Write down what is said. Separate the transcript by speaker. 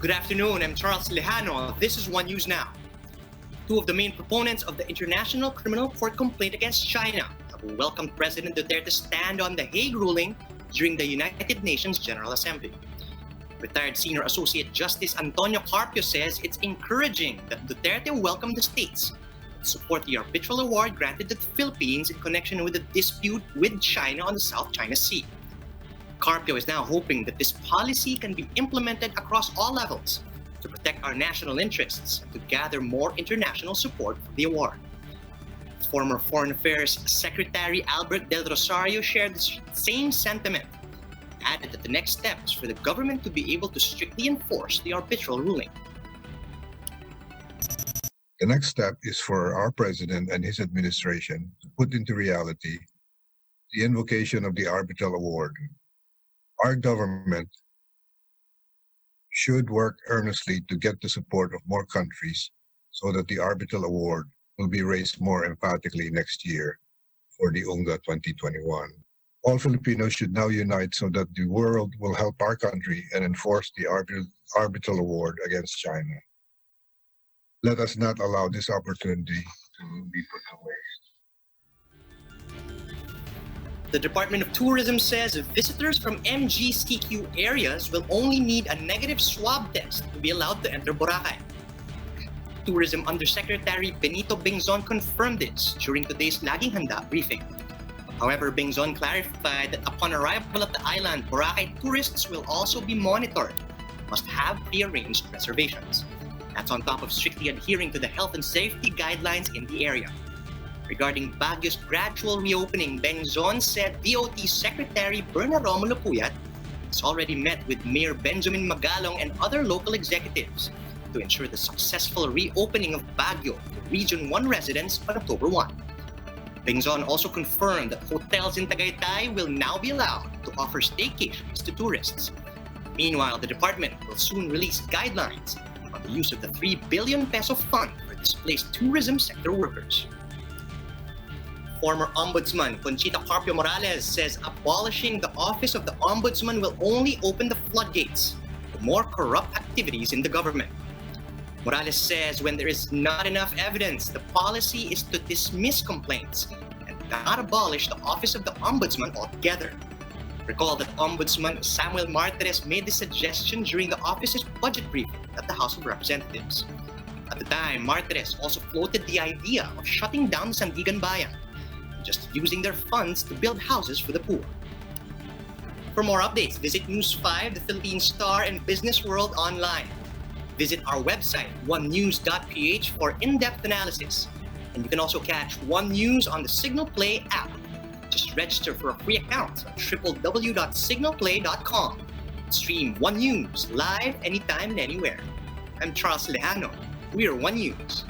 Speaker 1: Good afternoon, I'm Charles Lejano. This is One News Now. Two of the main proponents of the International Criminal Court complaint against China have welcomed President Duterte's stand on the Hague ruling during the United Nations General Assembly. Retired Senior Associate Justice Antonio Carpio says it's encouraging that Duterte welcomed the states that support the arbitral award granted to the Philippines in connection with the dispute with China on the South China Sea. Carpio is now hoping that this policy can be implemented across all levels to protect our national interests and to gather more international support for the award. Former Foreign Affairs Secretary Albert del Rosario shared the same sentiment, added that the next step is for the government to be able to strictly enforce the arbitral ruling.
Speaker 2: The next step is for our president and his administration to put into reality the invocation of the arbitral award. Our government should work earnestly to get the support of more countries so that the arbitral award will be raised more emphatically next year for the UNGA 2021. All Filipinos should now unite so that the world will help our country and enforce the arbitral award against China. Let us not allow this opportunity to be put to waste.
Speaker 1: The Department of Tourism says visitors from MGCQ areas will only need a negative swab test to be allowed to enter Boracay. Tourism Undersecretary Benito Bingzon confirmed this during today's Laging Handa briefing. However, Bingzon clarified that upon arrival at the island, Boracay tourists will also be monitored, must have pre-arranged reservations. That's on top of strictly adhering to the health and safety guidelines in the area. Regarding Baguio's gradual reopening, Bingzon said DOT Secretary Berna Romulo Puyat has already met with Mayor Benjamin Magalong and other local executives to ensure the successful reopening of Baguio to Region 1 residents on October 1. Bingzon also confirmed that hotels in Tagaytay will now be allowed to offer staycations to tourists. Meanwhile, the department will soon release guidelines on the use of the 3 billion peso fund for displaced tourism sector workers. Former Ombudsman Conchita Carpio Morales says abolishing the office of the Ombudsman will only open the floodgates to more corrupt activities in the government. Morales says when there is not enough evidence, the policy is to dismiss complaints and not abolish the office of the Ombudsman altogether. Recall that Ombudsman Samuel Martires made this suggestion during the office's budget briefing at the House of Representatives. At the time, Martires also floated the idea of shutting down Sandigan Bayan, just using their funds to build houses for the poor. For more updates, visit News 5, the Philippine Star, and Business World online. Visit our website, onenews.ph, for in-depth analysis. And you can also catch One News on the Signal Play app. Just register for a free account at www.signalplay.com. Stream One News live anytime and anywhere. I'm Charles Lejano. We are One News.